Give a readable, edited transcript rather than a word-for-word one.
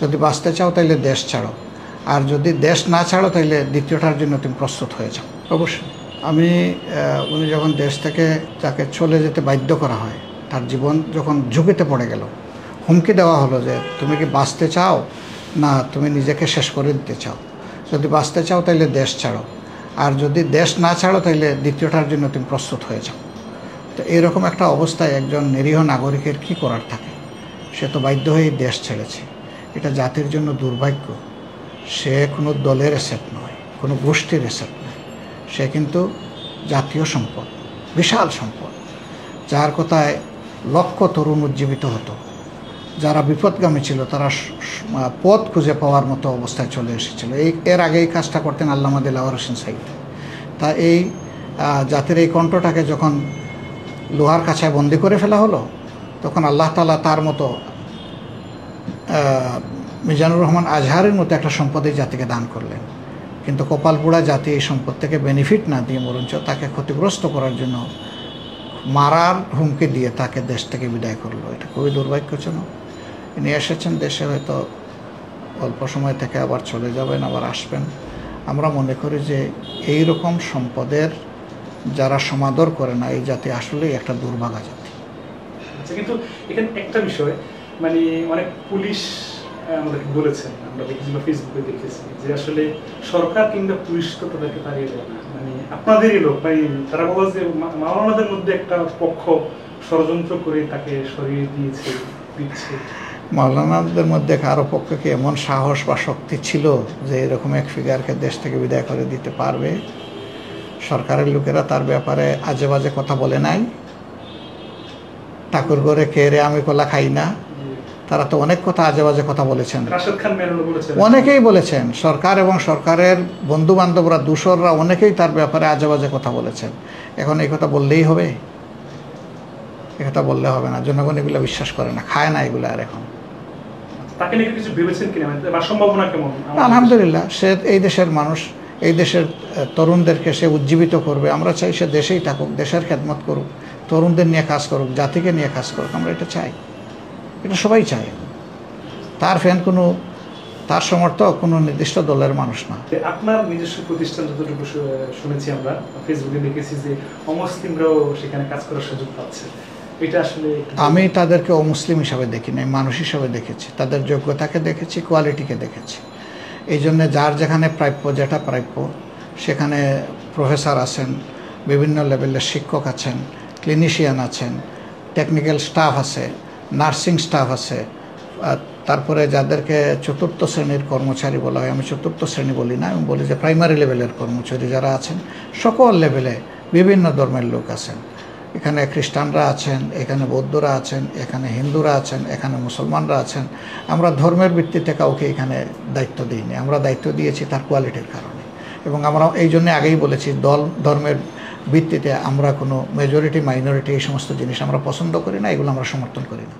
যদি বাঁচতে চাও তাইলে দেশ ছাড়ো, আর যদি দেশ না ছাড়ো তাইলে দ্বিতীয়টার জন্য তুমি প্রস্তুত হয়ে যাও। অবশ্যই আমি উনি যখন দেশ থেকে তাকে চলে যেতে বাধ্য করা হয়, তার জীবন যখন ঝুঁকিতে পড়ে গেল, হুমকি দেওয়া হলো যে তুমি কি বাঁচতে চাও না তুমি নিজেকে শেষ করে দিতে চাও, যদি বাঁচতে চাও তাইলে দেশ ছাড়ো, আর যদি দেশ না ছাড়ো তাইলে দ্বিতীয়টার জন্য তুমি প্রস্তুত হয়ে যাও। তো এরকম একটা অবস্থায় একজন নিরীহ নাগরিকের কি করার থাকে? সে তো বাধ্য হয়েই দেশ ছেড়েছে। এটা জাতির জন্য দুর্ভাগ্য। সে কোনো দলের এসেট নয়, কোনো গোষ্ঠীর এসেট নয়, সে কিন্তু জাতীয় সম্পদ, বিশাল সম্পদ, যার কথায় লক্ষ তরুণ উজ্জীবিত হতো। যারা বিপদগামী ছিল তারা পথ খুঁজে পাওয়ার মতো অবস্থায় চলে এসেছিল। এর আগে এই কাজটা করতেন আল্লামা দিলওয়ার হোসেন সাঈদ। তা এই জাতির এই কণ্ঠটাকে যখন লোহার কাছায় বন্দি করে ফেলা হলো, তখন আল্লাহ তাআলা তার মতো মিজানুর রহমান আজহারের মতো একটা সম্পদ এই জাতিকে দান করলেন। কিন্তু কপালপোড়া জাতি এই সম্পদ থেকে বেনিফিট না দিয়ে বরঞ্চ তাকে ক্ষতিগ্রস্ত করার জন্য মারার হুমকি দিয়ে তাকে দেশ থেকে বিদায় করলো। এটা খুবই দুর্ভাগ্যজনক। ইনি এসেছেন দেশে, হয়তো অল্প সময় থেকে আবার চলে যাবেন, আবার আসবেন। আমরা মনে করি যে এই রকম সম্পদের যারা সমাদর করে না, এই জাতি আসলেই একটা দুর্ভাগা জাতি। কিন্তু এখানে একটা বিষয়, মানে অনেক পুলিশ আমাদেরকে বলেছেন, আমরা ফেসবুকে দেখেছি যে আসলে সরকার কিংবা পুলিশ তো তাদেরকে তাড়িয়ে দেয় না, মানে আপনাদেরই লোক, মানে তারা বলে যে মাওলানাদের মধ্যে একটা পক্ষ ষড়যন্ত্র করে তাকে সরিয়ে দিচ্ছে। মাওলানাদের মধ্যে কারো পক্ষে কি এমন সাহস বা শক্তি ছিল যে এরকম এক ফিগারকে দেশ থেকে বিদায় করে দিতে পারবে? সরকারের লোকেরা তার ব্যাপারে আজে বাজে কথা বলে নাই? ঠাকুর ঘরে খেয়ে রে আমি কলা খাই না, তারা তো অনেক কথা আজে বাজে কথা বলেছেন, অনেকেই বলেছেন। সরকার এবং সরকারের বন্ধু বান্ধবরা, দূষররা অনেকেই তার ব্যাপারে আজে বাজে কথা বলেছেন। এখন এই কথা বললেই হবে? এ কথা বললে হবে না। জনগণ এগুলো বিশ্বাস করে না, খায় না এগুলো। আর এখন আলহামদুলিল্লাহ সে এই দেশের মানুষ, এই দেশের তরুণদেরকে সে উজ্জীবিত করবে। আমরা চাই সে দেশেই থাকুক, দেশের খেদমত করুক, তরুণদের নিয়ে কাজ করুক, জাতিকে নিয়ে কাজ করুক। আমরা এটা চাই, এটা সবাই চায়। তার ফ্যান কোনো, তার সমর্থক কোনো নির্দিষ্ট দলের মানুষ না। আপনার নিজস্ব প্রতিষ্ঠান যতটুকু শুনেছি, আমরা ফেসবুকে দেখেছি যে অমুসলিমরাও সেখানে কাজ করার সুযোগ পাচ্ছে। এটা আসলে আমি তাদেরকে অমুসলিম হিসাবে দেখি নাই, মানুষ হিসাবে দেখেছি। তাদের যোগ্যতাকে দেখেছি, কোয়ালিটিকে দেখেছি। এই জন্যে যার যেখানে প্রাপ্য, যেটা প্রাপ্য, সেখানে প্রফেসর আছেন, বিভিন্ন লেভেলের শিক্ষক আছেন, ক্লিনিশিয়ান আছেন, টেকনিক্যাল স্টাফ আছে, নার্সিং স্টাফ আছে। তারপরে যাদেরকে চতুর্থ শ্রেণীর কর্মচারী বলা হয়, আমি চতুর্থ শ্রেণী বলি না, আমি বলি যে প্রাইমারি লেভেলের কর্মচারী যারা আছেন, সকল লেভেলে বিভিন্ন ধর্মের লোক আছেন। এখানে খ্রিস্টানরা আছেন, এখানে বৌদ্ধরা আছেন, এখানে হিন্দুরা আছেন, এখানে মুসলমানরা আছেন। আমরা ধর্মের ভিত্তিতে কাউকে এখানে দায়িত্ব দিইনি, আমরা দায়িত্ব দিয়েছি তার কোয়ালিটির কারণে। এবং আমরা এই জন্যে আগেই বলেছি, দল ধর্মের ভিত্তিতে আমরা কোনো মেজরিটি মাইনরিটি এই সমস্ত জিনিস আমরা পছন্দ করি না, এগুলো আমরা সমর্থন করি না।